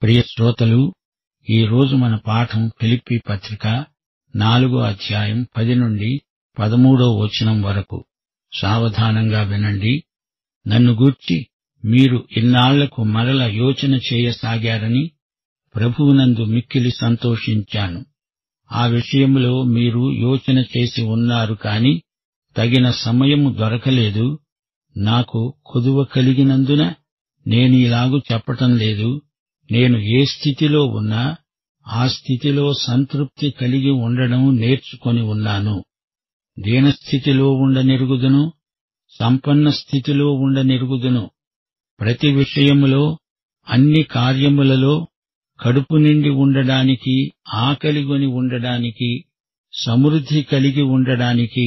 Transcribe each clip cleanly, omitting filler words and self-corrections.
ప్రియ శ్రోతలు, ఈ రోజు మన పాఠం ఫిలిప్పీ పత్రిక 4వ అధ్యాయం 10 నుండి 13వ వచనం వరకు. సావధానంగా వినండి. నన్ను గూర్చి మీరు ఇన్నాళ్లకు మరల యోచన చేయసాగారని ప్రభువునందు మిక్కిలి సంతోషించాను. ఆ విషయంలో మీరు యోచన చేసి ఉన్నారు కాని తగిన సమయము దొరకలేదు. నాకు కొదువ కలిగినందున నేనీలాగు చెప్పటం లేదు. నేను ఏ స్థితిలో ఉన్నా ఆ స్థితిలో సంతృప్తి కలిగి ఉండడం నేర్చుకొని ఉన్నాను. దీనస్థితిలో ఉండనెరుగుదును, సంపన్న స్థితిలో ఉండనెరుగుదును. ప్రతి విషయములో, అన్ని కార్యములలో కడుపు నిండి ఉండడానికి, ఆకలిగొని ఉండడానికి, సమృద్ధి కలిగి ఉండడానికి,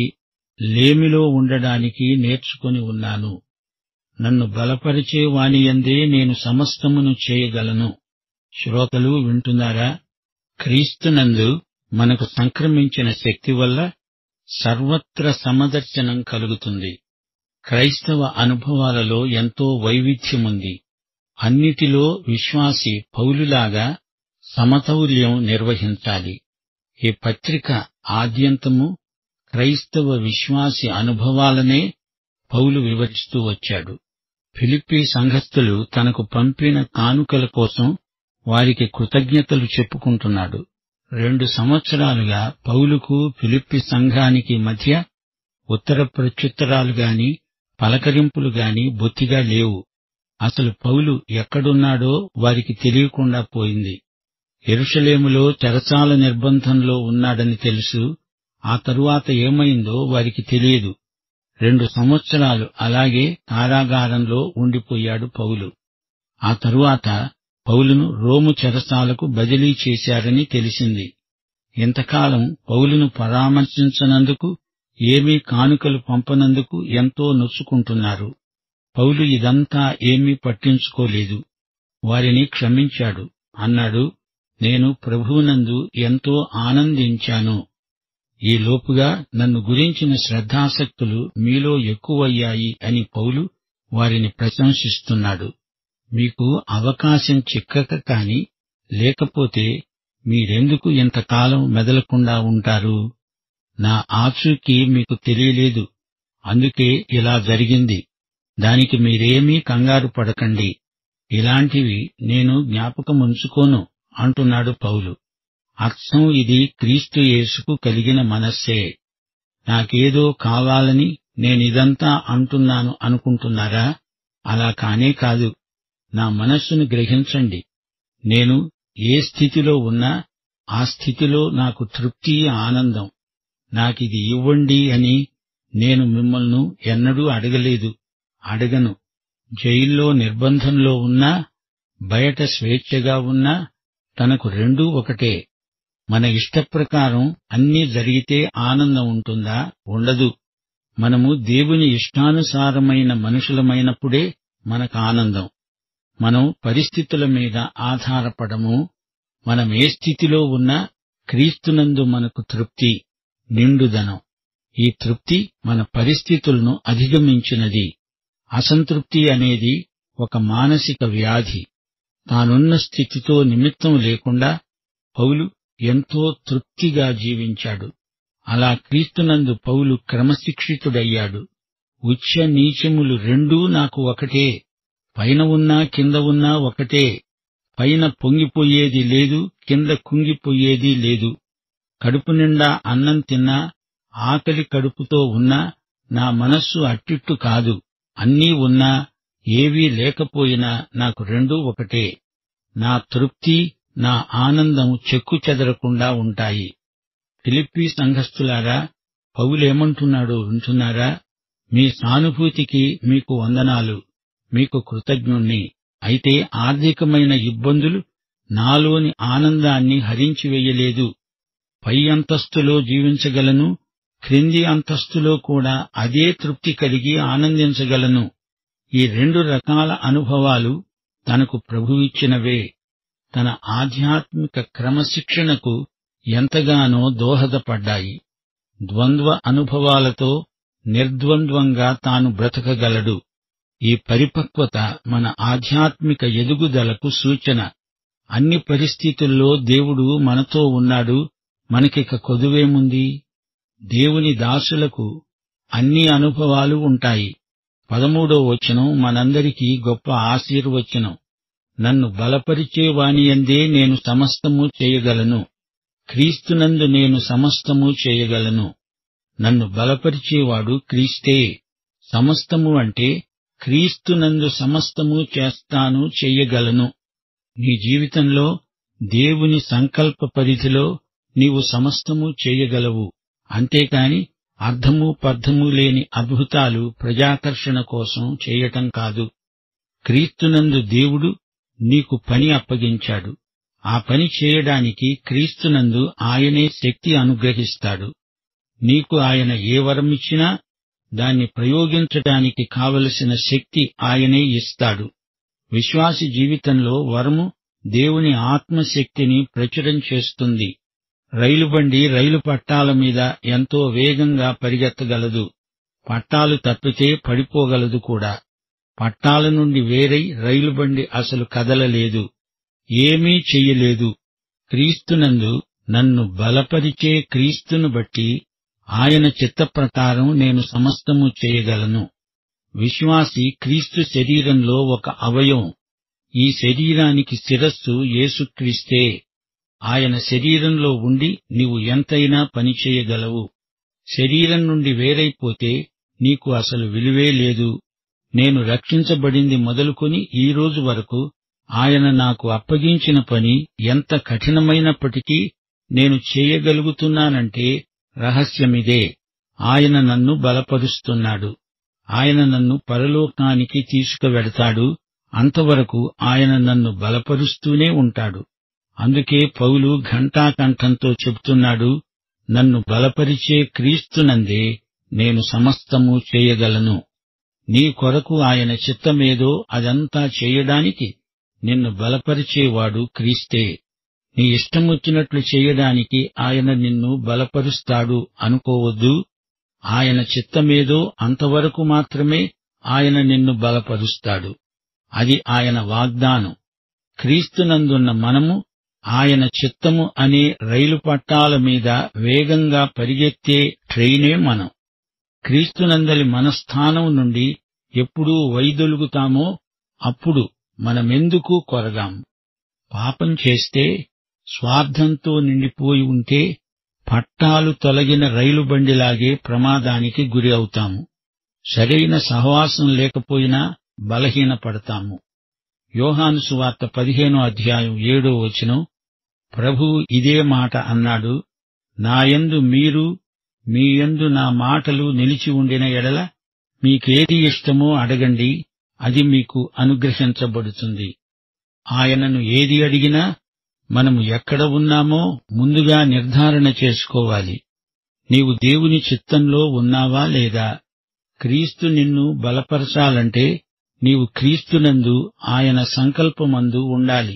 లేమిలో ఉండడానికి నేర్చుకొని ఉన్నాను. నన్ను బలపరిచే వానియందే నేను సమస్తమును చేయగలను. శ్రోతలు వింటున్నారా? క్రీస్తునందు మనకు సంక్రమించిన శక్తి వల్ల సర్వత్ర సమదర్శనం కలుగుతుంది. క్రైస్తవ అనుభవాలలో ఎంతో వైవిధ్యముంది. అన్నిటిలో విశ్వాసి పౌలులాగా సమతౌల్యం నిర్వహించాలి. ఈ పత్రిక ఆద్యంతము క్రైస్తవ విశ్వాసి అనుభవాలనే పౌలు వివరిస్తూ వచ్చాడు. ఫిలిప్పీ సంఘస్థులు తనకు పంపిన కానుకల కోసం వారికి కృతజ్ఞతలు చెప్పుకుంటున్నాడు. 2 సంవత్సరాలుగా పౌలుకు ఫిలిప్పీ సంఘానికి మధ్య ఉత్తర ప్రత్యుత్తరాలుగాని పలకరింపులుగాని బొత్తిగా లేవు. అసలు పౌలు ఎక్కడున్నాడో వారికి తెలియకుండా పోయింది. యెరూషలేములో చెరసాల నిర్బంధంలో ఉన్నాడని తెలుసు. ఆ తరువాత ఏమైందో వారికి తెలియదు. 2 సంవత్సరాలు అలాగే కారాగారంలో ఉండిపోయాడు పౌలు. ఆ తరువాత పౌలును రోము చెరసాలకు బదిలీ చేశారని తెలిసింది. ఇంతకాలం పౌలును పరామర్శించనందుకు, ఏమీ కానుకలు పంపనందుకు ఎంతో నొచ్చుకుంటున్నారు. పౌలు ఇదంతా ఏమీ పట్టించుకోలేదు. వారిని క్షమించాడు. అన్నాడు, నేను ప్రభువునందు ఎంతో ఆనందించాను. ఈ లోపుగా నన్ను గురించిన శ్రద్ధాసక్తులు మీలో ఎక్కువయ్యాయి అని పౌలు వారిని ప్రశంసిస్తున్నాడు. మీకు అవకాశం చిక్కక కాని లేకపోతే మీరెందుకు ఇంతకాలం మెదలకుండా ఉంటారు? నా ఆచూకీ మీకు తెలియలేదు, అందుకే ఇలా జరిగింది. దానికి మీరేమీ కంగారు పడకండి. ఇలాంటివి నేను జ్ఞాపకముంచుకోను అంటున్నాడు పౌలు. అర్థం ఇది క్రీస్తు యేసుకు కలిగిన మనస్సే. నాకేదో కావాలని నేనిదంతా అంటున్నాను అనుకుంటున్నారా? అలా కానే కాదు. నా మనస్సును గ్రహించండి. నేను ఏ స్థితిలో ఉన్నా ఆ స్థితిలో నాకు తృప్తి, ఆనందం. నాకిది ఇవ్వండి అని నేను మిమ్మల్ని ఎన్నడూ అడగలేదు, అడగను. జైల్లో నిర్బంధంలో ఉన్నా, బయట స్వేచ్ఛగా ఉన్నా తనకు రెండూ ఒకటే. మన ఇష్టప్రకారం అన్నీ జరిగితే ఆనందం ఉంటుందా? ఉండదు. మనము దేవుని ఇష్టానుసారమైన మనుషులమైనప్పుడే మనకు ఆనందం. మనం పరిస్థితుల మీద ఆధారపడము. మనమే స్థితిలో ఉన్నా క్రీస్తునందు మనకు తృప్తి, నిండుదనం. ఈ తృప్తి మన పరిస్థితులను అధిగమించినది. అసంతృప్తి అనేది ఒక మానసిక వ్యాధి. తానున్న స్థితితో నిమిత్తం లేకుండా పౌలు ఎంతో తృప్తిగా జీవించాడు. అలా క్రీస్తునందు పౌలు క్రమశిక్షితుడయ్యాడు. ఉచ్చ నీచములు రెండూ నాకు ఒకటే. పైన ఉన్నా కింద ఉన్నా ఒకటే. పైన పొంగిపోయేది లేదు, కింద కుంగిపోయేది లేదు. కడుపు నిండా అన్నం తిన్నా, ఆకలి కడుపుతో ఉన్నా నా మనస్సు అట్టిట్టు కాదు. అన్నీ ఉన్నా, ఏవీ లేకపోయినా నాకు రెండూ ఒకటే. నా తృప్తి, నా ఆనందం చెక్కుచెదరకుండా ఉంటాయి. ఫిలిప్పీ సంఘస్థులారా, పౌలేమంటున్నాడో వింటున్నారా? మీ సానుభూతికి మీకు వందనాలు, మీకు కృతజ్ఞుణ్ణి. అయితే ఆర్థికమైన ఇబ్బందులు నాలోని ఆనందాన్ని హరించివేయలేదు. పై అంతస్తులో జీవించగలను, క్రింది అంతస్తులో కూడా అదే తృప్తి కలిగి ఆనందించగలను. ఈ 2 రకాల అనుభవాలు తనకు ప్రభువిచ్చినవే. తన ఆధ్యాత్మిక క్రమశిక్షణకు ఎంతగానో దోహదపడ్డాయి. ద్వంద్వ అనుభవాలతో నిర్ద్వంద్వంగా తాను బ్రతకగలడు. ఈ పరిపక్వత మన ఆధ్యాత్మిక ఎదుగుదలకు సూచన. అన్ని పరిస్థితుల్లో దేవుడు మనతో ఉన్నాడు. మనకిక కొదువేముంది? దేవుని దాసులకు అన్ని అనుభవాలు ఉంటాయి. 13వ వచనం మనందరికీ గొప్ప ఆశీర్వచనం. నన్ను బలపరిచేవానియందే నేను సమస్తము చేయగలను. క్రీస్తునందు నేను సమస్తము చేయగలను. నన్ను బలపరిచేవాడు క్రీస్తే. సమస్తము అంటే క్రీస్తునందు సమస్తము చేస్తాను, చెయ్యగలను. నీ జీవితంలో దేవుని సంకల్ప పరిధిలో నీవు సమస్తము చేయగలవు. అంతేకాని అర్థము పర్థము లేని అద్భుతాలు ప్రజాకర్షణ కోసం చేయటం కాదు. క్రీస్తునందు దేవుడు నీకు పని అప్పగించాడు. ఆ పని చేయడానికి క్రీస్తునందు ఆయనే శక్తి అనుగ్రహిస్తాడు. నీకు ఆయన ఏ వరమిచ్చినా దాన్ని ప్రయోగించటానికి కావలసిన శక్తి ఆయనే ఇస్తాడు. విశ్వాసి జీవితంలో వరము దేవుని ఆత్మశక్తిని ప్రచురం చేస్తుంది. రైలుబండి రైలు పట్టాల మీద ఎంతో వేగంగా పరిగెత్తగలదు. పట్టాలు తప్పితే పడిపోగలదు కూడా. పట్టాల నుండి వేరై రైలుబండి అసలు కదలలేదు, ఏమీ చెయ్యలేదు. క్రీస్తునందు నన్ను బలపరిచే క్రీస్తును బట్టి ఆయన చిత్తప్రకారం నేను సమస్తము చేయగలను. విశ్వాసి క్రీస్తు శరీరంలో ఒక అవయవం. ఈ శరీరానికి శిరస్సు యేసుక్రీస్తే. ఆయన శరీరంలో ఉండి నీవు ఎంతైనా పనిచేయగలవు. శరీరం నుండి వేరైపోతే నీకు అసలు విలువే లేదు. నేను రక్షించబడింది మొదలుకొని ఈ రోజు వరకు ఆయన నాకు అప్పగించిన పని ఎంత కఠినమైనప్పటికీ నేను చేయగలుగుతున్నానంటే రహస్యమిదే. ఆయన నన్ను బలపరుస్తున్నాడు. ఆయన నన్ను పరలోకానికి తీసుకువెడతాడు. అంతవరకు ఆయన నన్ను బలపరుస్తూనే ఉంటాడు. అందుకే పౌలు ఘంటాకంఠంతో చెప్తున్నాడు, నన్ను బలపరిచే క్రీస్తునందే నేను సమస్తము చేయగలను. నీ కొరకు ఆయన చిత్తమేదో అదంతా చేయడానికి నిన్ను బలపరిచేవాడు క్రీస్తే. నీ ఇష్టమొచ్చినట్లు చేయడానికి ఆయన నిన్ను బలపరుస్తాడు అనుకోవద్దు. ఆయన చిత్తమేదో అంతవరకు మాత్రమే ఆయన నిన్ను బలపరుస్తాడు. అది ఆయన వాగ్దానం. క్రీస్తునందున్న మనము ఆయన చిత్తము అనే రైలు పట్టాల మీద వేగంగా పరిగెత్తే ట్రైనే మనం. క్రీస్తునందలి మనస్థానం నుండి ఎప్పుడూ వైదొలుగుతామో అప్పుడు మనమెందుకు కొరగాం. పాపం చేస్తే, స్వార్థంతో నిండిపోయి ఉంటే పట్టాలు తొలగిన రైలుబండిలాగే ప్రమాదానికి గురి అవుతాము. సరైన సహవాసం లేకపోయినా బలహీనపడతాము. యోహాను సువార్త 15వ అధ్యాయం 7వ వచనం, ప్రభువు ఇదే మాట అన్నాడు, నాయందు మీరు, మీయందు నా మాటలు నిలిచి ఉండిన ఎడల మీకేది ఇష్టమో అడగండి, అది మీకు అనుగ్రహించబడుతుంది. ఆయనను ఏది అడిగినా మనము ఎక్కడ ఉన్నామో ముందుగా నిర్ధారణ చేసుకోవాలి. నీవు దేవుని చిత్తంలో ఉన్నావా లేదా? క్రీస్తు నిన్ను బలపరచాలంటే నీవు క్రీస్తునందు ఆయన సంకల్పమందు ఉండాలి.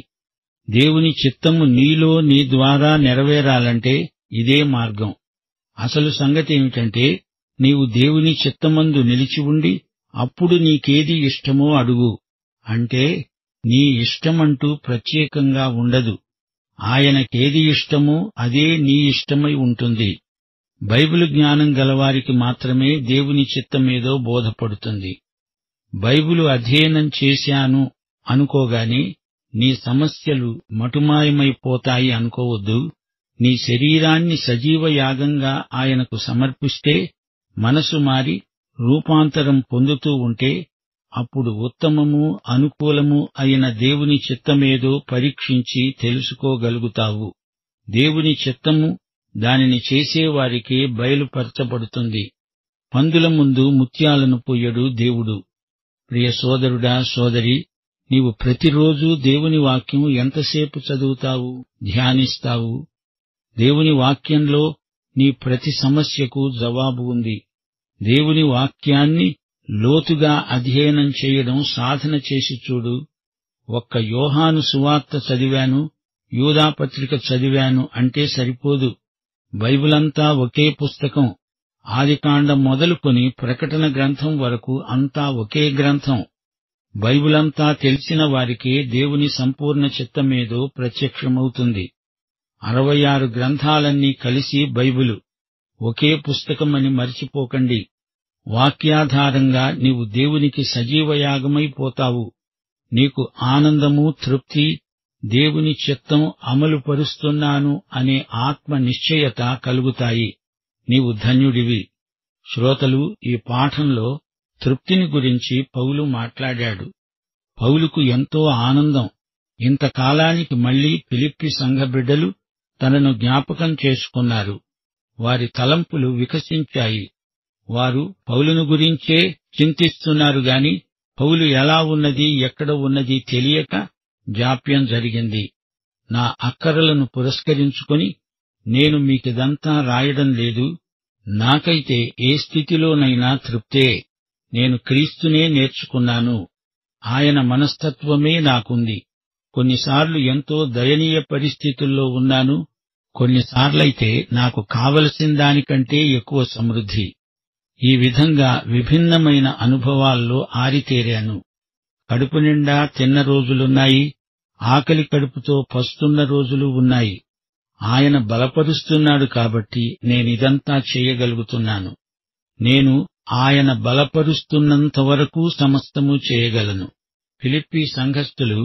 దేవుని చిత్తము నీలో నీ ద్వారా నెరవేరాలంటే ఇదే మార్గం. అసలు సంగతేమిటంటే నీవు దేవుని చిత్తమందు నిలిచి ఉండి అప్పుడు నీకేది ఇష్టమో అడుగు. అంటే నీ ఇష్టమంటూ ప్రత్యేకంగా ఉండదు. ఆయనకేది ఇష్టమో అదే నీ ఇష్టమై ఉంటుంది. బైబిలు జ్ఞానం గలవారికి మాత్రమే దేవుని చిత్తమేదో బోధపడుతుంది. బైబిలు అధ్యయనం చేశాను అనుకోగాని నీ సమస్యలు మటుమాయమైపోతాయి అనుకోవద్దు. నీ శరీరాన్ని సజీవ యాగంగా ఆయనకు సమర్పిస్తే, మనసు మారి రూపాంతరం పొందుతూ ఉంటే అప్పుడు ఉత్తమము, అనుకూలము అయిన దేవుని చిత్తమేదో పరీక్షించి తెలుసుకోగలుగుతావు. దేవుని చిత్తము దానిని చేసేవారికే బయలుపరచబడుతుంది. పందుల ముందు ముత్యాలను పొయ్యడు దేవుడు. ప్రియ సోదరుడా, సోదరి, నీవు ప్రతిరోజూ దేవుని వాక్యం ఎంతసేపు చదువుతావు, ధ్యానిస్తావు? దేవుని వాక్యంలో నీ ప్రతి సమస్యకు జవాబు ఉంది. దేవుని వాక్యాన్ని లోతుగా అధ్యయనం చేయడం సాధన చేసి చూడు. ఒక్క యోహాను సువార్త చదివాను, యూదాపత్రిక చదివాను అంటే సరిపోదు. బైబిలంతా ఒకే పుస్తకం. ఆదికాండం మొదలుకొని ప్రకటన గ్రంథం వరకు అంతా ఒకే గ్రంథం. బైబిలంతా తెలిసిన వారికే దేవుని సంపూర్ణ చిత్తమేదో ప్రత్యక్షమవుతుంది. 66 గ్రంథాలన్నీ కలిసి బైబిలు, ఒకే పుస్తకమని మరిచిపోకండి. వాక్యాధారంగా నీవు దేవునికి సజీవయాగమైపోతావు. నీకు ఆనందము, తృప్తి, దేవుని చిత్తం అమలుపరుస్తున్నాను అనే ఆత్మ నిశ్చయత కలుగుతాయి. నీవు ధన్యుడివి. శ్రోతలు, ఈ పాఠంలో తృప్తిని గురించి పౌలు మాట్లాడాడు. పౌలుకు ఎంతో ఆనందం. ఇంతకాలానికి మళ్లీ ఫిలిప్పి సంఘబిడ్డలు తనను జ్ఞాపకం చేసుకున్నారు. వారి తలంపులు వికసించాయి. వారు పౌలును గురించే చింతిస్తున్నారు గాని పౌలు ఎలా ఉన్నది, ఎక్కడ ఉన్నది తెలియక జాప్యం జరిగింది. నా అక్కరలను పురస్కరించుకొని నేను మీకిదంతా రాయడం లేదు. నాకైతే ఏ స్థితిలోనైనా తృప్తే. నేను క్రీస్తునే నేర్చుకున్నాను. ఆయన మనస్తత్వమే నాకుంది. కొన్నిసార్లు ఎంతో దయనీయ పరిస్థితుల్లో ఉన్నాను. కొన్నిసార్లైతే నాకు కావలసిన దానికంటే ఎక్కువ సమృద్ధి. ఈ విధంగా విభిన్నమైన అనుభవాల్లో ఆరితేరాను. కడుపు నిండా తిన్న రోజులున్నాయి. ఆకలి కడుపుతో పస్తున్న రోజులు ఉన్నాయి. ఆయన బలపరుస్తున్నాడు కాబట్టి నేనిదంతా చేయగలుగుతున్నాను. నేను ఆయన బలపరుస్తున్నంత వరకు సమస్తము చేయగలను. ఫిలిప్పీ సంఘస్థులు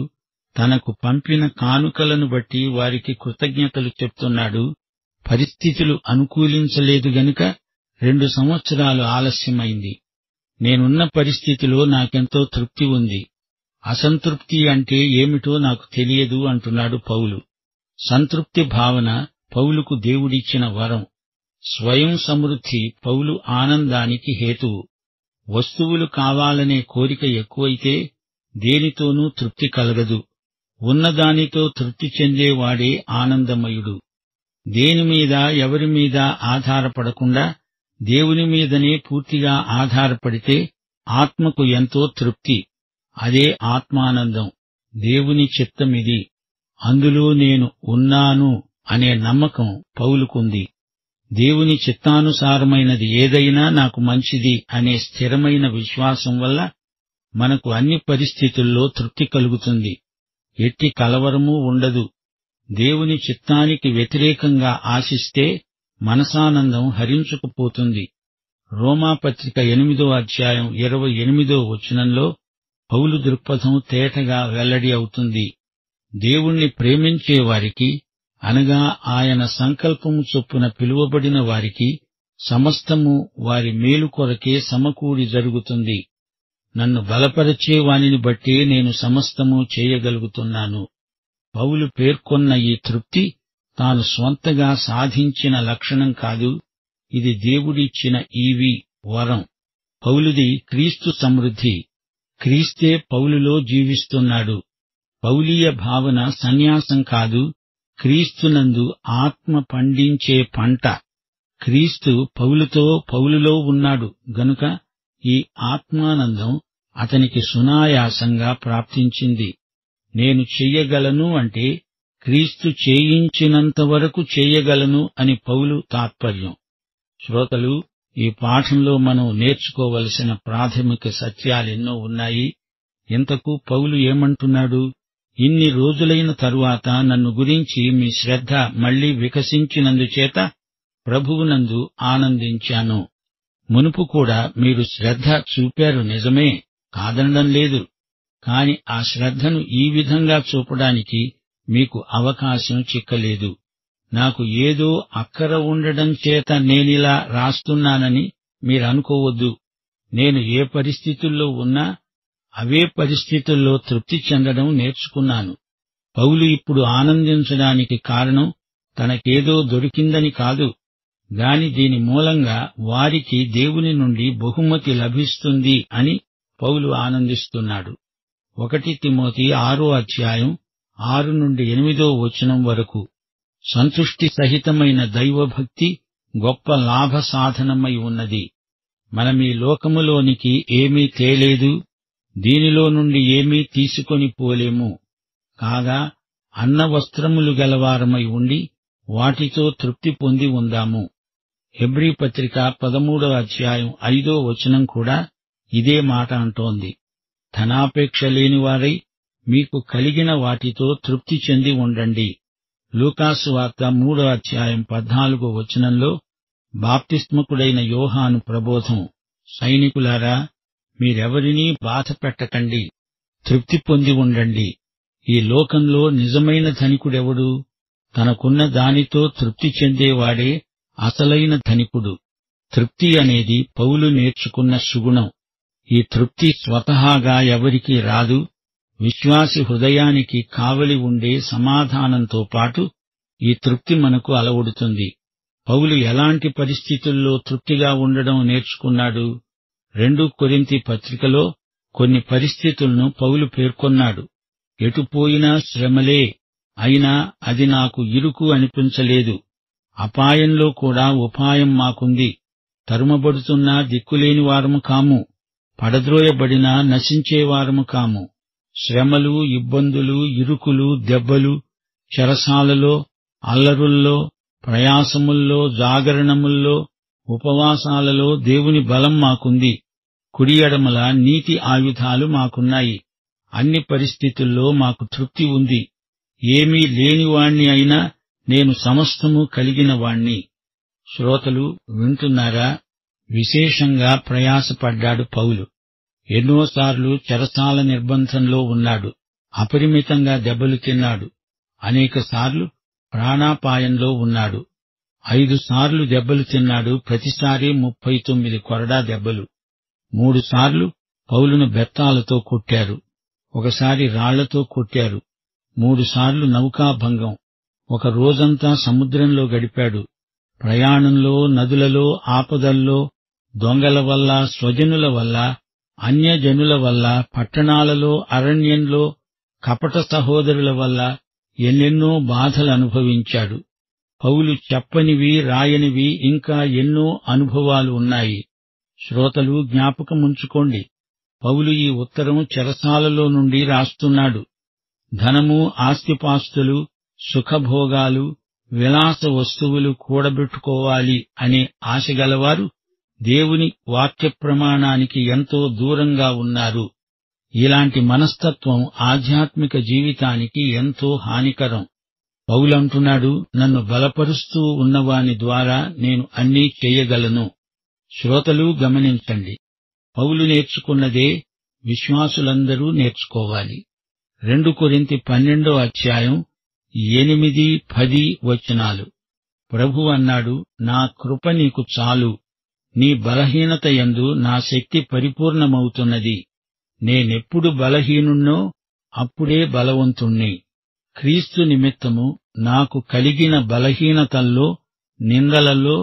తనకు పంపిన కానుకలను బట్టి వారికి కృతజ్ఞతలు చెప్తున్నాడు. పరిస్థితులు అనుకూలించలేదు గనుక 2 సంవత్సరాలు ఆలస్యమైంది. నేనున్న పరిస్థితిలో నాకెంతో తృప్తి ఉంది. అసంతృప్తి అంటే ఏమిటో నాకు తెలియదు అంటున్నాడు పౌలు. సంతృప్తి భావన పౌలుకు దేవుడిచ్చిన వరం. స్వయం సమృద్ధి పౌలు ఆనందానికి హేతువు. వస్తువులు కావాలనే కోరిక ఎక్కువైతే దేనితోనూ తృప్తి కలగదు. ఉన్నదానితో తృప్తి చెందేవాడే ఆనందమయుడు. దేనిమీద ఎవరిమీద ఆధారపడకుండా దేవుని మీదనే పూర్తిగా ఆధారపడితే ఆత్మకు ఎంతో తృప్తి. అదే ఆత్మానందం. దేవుని చిత్తమిది, అందులో నేను ఉన్నాను అనే నమ్మకం పౌలుకుంది. దేవుని చిత్తానుసారమైనది ఏదైనా నాకు మంచిది అనే స్థిరమైన విశ్వాసం వల్ల మనకు అన్ని పరిస్థితుల్లో తృప్తి కలుగుతుంది. ఎట్టి కలవరమూ ఉండదు. దేవుని చిత్తానికి వ్యతిరేకంగా ఆశిస్తే మనసానందం హరించుకుపోతుంది. రోమాపత్రిక 8వ అధ్యాయం 28వ వచనంలో పౌలు దృక్పథం తేటగా వెల్లడి అవుతుంది. దేవుణ్ణి ప్రేమించే వారికి, అనగా ఆయన సంకల్పము చొప్పున పిలువబడిన వారికి సమస్తము వారి మేలు కొరకే సమకూడి జరుగుతుంది. నన్ను బలపరిచే వానిని బట్టే నేను సమస్తము చేయగలుగుతున్నాను. పౌలు పేర్కొన్న ఈ తృప్తి తాను స్వంతగా సాధించిన లక్షణం కాదు. ఇది దేవుడిచ్చిన వరం. పౌలుది క్రీస్తు సమృద్ధి. క్రీస్తే పౌలులో జీవిస్తున్నాడు. పౌలీయ భావన సన్యాసం కాదు, క్రీస్తునందు ఆత్మ పండించే పంట. క్రీస్తు పౌలులో ఉన్నాడు గనుక ఈ ఆత్మానందం అతనికి సునాయాసంగా ప్రాప్తించింది. నేను చెయ్యగలను అంటే క్రీస్తు చేయించినంత వరకు చెయ్యగలను అని పౌలు తాత్పర్యం. శ్రోతలు, ఈ పాఠంలో మనం నేర్చుకోవలసిన ప్రాథమిక సత్యాలెన్నో ఉన్నాయి. ఇంతకు పౌలు ఏమంటున్నాడు? ఇన్ని రోజులైన తరువాత నన్ను గురించి మీ శ్రద్ధ మళ్లీ వికసించినందుచేత ప్రభువునందు ఆనందించాను. మునుపు కూడా మీరు శ్రద్ధ చూపారు నిజమే, కాదనడం లేదు. కాని ఆ శ్రద్ధను ఈ విధంగా చూపడానికి మీకు అవకాశం చిక్కలేదు. నాకు ఏదో అక్కర ఉండడం చేత నేనిలా రాస్తున్నానని మీరనుకోవద్దు. నేను ఏ పరిస్థితుల్లో ఉన్నా అవే పరిస్థితుల్లో తృప్తి చెందడం నేర్చుకున్నాను. పౌలు ఇప్పుడు ఆనందించడానికి కారణం తనకేదో దొరికిందని కాదు, గాని దీని మూలంగా వారికి దేవుని నుండి బహుమతి లభిస్తుంది అని పౌలు ఆనందిస్తున్నాడు. 1 తిమోతి 6వ అధ్యాయం 6 నుండి 8వ వచనం వరకు సంతుష్టి సహితమైన దైవభక్తి గొప్ప లాభ సాధనమై ఉన్నది. మనమీ లోకములోనికి ఏమీ తేలేదు, దీనిలో నుండి ఏమీ తీసుకొని పోలేము. కాగా అన్నవస్త్రములు గలవారమై ఉండి వాటితో తృప్తి పొంది ఉందాము. హెబ్రీ పత్రిక 13వ అధ్యాయం 5వ వచనం కూడా ఇదే మాట అంటోంది. ధనాపేక్ష లేనివారై మీకు కలిగిన వాటితో తృప్తి చెంది ఉండండి. లూకాసు వార్త 3:14 బాప్తిస్మకుడైన యోహాను ప్రబోధం. సైనికులారా, మీరెవరినీ బాధ పెట్టకండి, తృప్తి పొంది ఉండండి. ఈ లోకంలో నిజమైన ధనికుడెవడు? తనకున్న దానితో తృప్తి చెందేవాడే అసలైన ధనికుడు. తృప్తి అనేది పౌలు నేర్చుకున్న సుగుణం. ఈ తృప్తి స్వతహాగా ఎవరికీ రాదు. విశ్వాసి హృదయానికి కావలి ఉండే సమాధానంతో పాటు ఈ తృప్తి మనకు అలవడుతుంది. పౌలు ఎలాంటి పరిస్థితుల్లో తృప్తిగా ఉండడం నేర్చుకున్నాడు? 2 కొరింథీ పత్రికలో కొన్ని పరిస్థితులను పౌలు పేర్కొన్నాడు. ఎటుపోయినా శ్రమలే, అయినా అది నాకు ఇరుకు అనిపించలేదు. అపాయంలో కూడా ఉపాయం మాకుంది. తరుమబడుతున్నా దిక్కులేని వారము కాము, పడద్రోయబడినా నశించేవారము కాము. శ్రమలు, ఇబ్బందులు, ఇరుకులు, దెబ్బలు, చెరసాలలో, అల్లరుల్లో, ప్రయాసముల్లో, జాగరణముల్లో, ఉపవాసాలలో దేవుని బలం మాకుంది. కుడి ఎడమల నీతి ఆయుధాలు మాకున్నాయి. అన్ని పరిస్థితుల్లో మాకు తృప్తి ఉంది. ఏమీ లేనివాణ్ణి అయినా నేను సమస్తము కలిగిన వాణ్ణి. శ్రోతలు వింటున్నారా? విశేషంగా ప్రయాసపడ్డాడు పౌలు. ఎన్నోసార్లు చెరసాల నిర్బంధంలో ఉన్నాడు. అపరిమితంగా దెబ్బలు తిన్నాడు. అనేకసార్లు ప్రాణాపాయంలో ఉన్నాడు. 5 సార్లు దెబ్బలు తిన్నాడు. ప్రతిసారి 39 కొరడా దెబ్బలు. 3 సార్లు పౌలును బెత్తాలతో కొట్టారు. ఒకసారి రాళ్లతో కొట్టారు. 3 సార్లు నౌకాభంగం. ఒక రోజంతా సముద్రంలో గడిపాడు. ప్రయాణంలో, నదులలో, ఆపదల్లో, దొంగల వల్ల, స్వజనుల వల్ల, అన్యజనుల వల్ల, పట్టణాలలో, అరణ్యంలో, కపట సహోదరుల వల్ల ఎన్నెన్నో బాధలనుభవించాడు. పౌలు చెప్పనివి, రాయనివి ఇంకా ఎన్నో అనుభవాలు ఉన్నాయి. శ్రోతలు జ్ఞాపకముంచుకోండి, పౌలు ఈ ఉత్తరం చెరసాలలో నుండి రాస్తున్నాడు. ధనము, ఆస్తిపాస్తులు, సుఖభోగాలు, విలాస వస్తువులు కూడబెట్టుకోవాలి అనే ఆశగలవారు దేవుని వాక్య ప్రమాణానికి ఎంతో దూరంగా ఉన్నారు. ఇలాంటి మనస్తత్వం ఆధ్యాత్మిక జీవితానికి ఎంతో హానికరం. పౌలంటున్నాడు, నన్ను బలపరుస్తూ ఉన్నవాని ద్వారా నేను అన్నీ చేయగలను. శ్రోతలు గమనించండి, పౌలు నేర్చుకున్నదే విశ్వాసులందరూ నేర్చుకోవాలి. 2 కొరింథీ 12:8-10 ప్రభువు అన్నాడు, నా కృప నీకు చాలు, నీ బలహీనత యందు నా శక్తి పరిపూర్ణమవుతున్నది. నేనెప్పుడు బలహీనుణ్ణో అప్పుడే బలవంతుణ్ణి. క్రీస్తు నిమిత్తము నాకు కలిగిన బలహీనతల్లో, నిందలలో,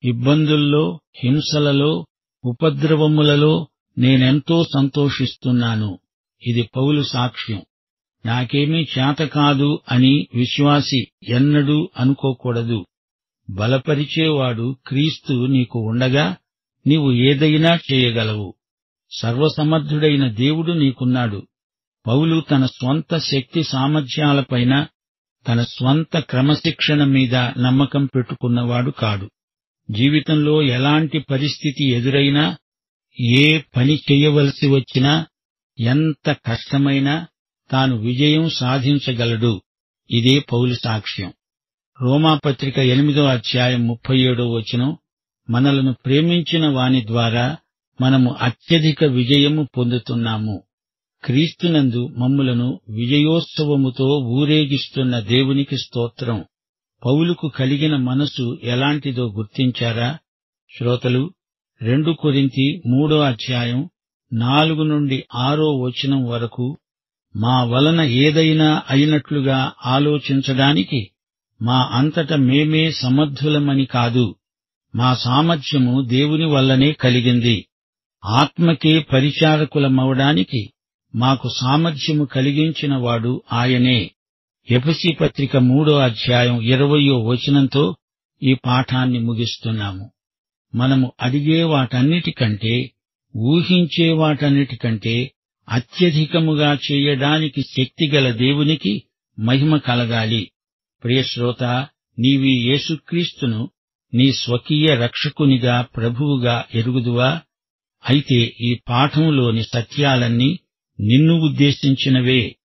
ఇబ్బందుల్లో, హింసలలో, ఉపద్రవములలో నేనెంతో సంతోషిస్తున్నాను. ఇది పౌలు సాక్ష్యం. నాకేమీ చేతకాదు అని విశ్వాసి ఎన్నడూ అనుకోకూడదు. బలపరిచేవాడు క్రీస్తు నీకు ఉండగా నీవు ఏదైనా చేయగలవు. సర్వసమర్థుడైన దేవుడు నీకున్నాడు. పౌలు తన స్వంత శక్తి సామర్థ్యాలపైన, తన స్వంత క్రమశిక్షణ మీద నమ్మకం పెట్టుకున్నవాడు కాడు. జీవితంలో ఎలాంటి పరిస్థితి ఎదురైనా, ఏ పని చెయ్యవలసి వచ్చినా, ఎంత కష్టమైనా తాను విజయం సాధించగలడు. ఇదే పౌలు సాక్ష్యం. రోమాపత్రిక 8:37 మనలను ప్రేమించిన వాని ద్వారా మనము అత్యధిక విజయము పొందుతున్నాము. క్రీస్తునందు మమ్ములను విజయోత్సవముతో ఊరేగిస్తున్న దేవునికి స్తోత్రం. పౌలుకు కలిగిన మనసు ఎలాంటిదో గుర్తించారా? శ్రోతలు, 2 కొరింథీ 3:4-6 వరకు మా వలన ఏదైనా అయినట్లుగా ఆలోచించడానికి మా అంతట మేమే సమర్థులమని కాదు, మా సామర్థ్యము దేవుని వల్లనే కలిగింది. ఆత్మకే పరిచారకులమవడానికి మాకు సామర్థ్యము కలిగించినవాడు ఆయనే. ఎఫెసీ పత్రిక 3:20 ఈ పాఠాన్ని ముగిస్తున్నాము. మనము అడిగే వాటన్నిటికంటే, ఊహించే వాటన్నిటికంటే అత్యధికముగా చేయడానికి శక్తిగల దేవునికి మహిమ కలగాలి. ప్రియశ్రోత, నీవీ యేసుక్రీస్తును నీ స్వకీయ రక్షకునిగా, ప్రభువుగా ఎరుగుదువా? అయితే ఈ పాఠంలోని సత్యాలన్నీ నిన్ను ఉద్దేశించినవే.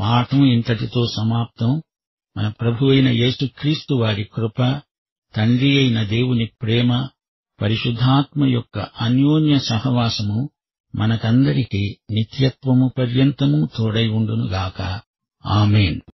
పాఠం ఇంతటితో సమాప్తం. మన ప్రభువైన యేసుక్రీస్తు వారి కృప, తండ్రి అయిన దేవుని ప్రేమ, పరిశుద్ధాత్మ యొక్క అన్యోన్య సహవాసము మనకందరికీ నిత్యత్వము పర్యంతము తోడై ఉండునుగాక. ఆమేన్.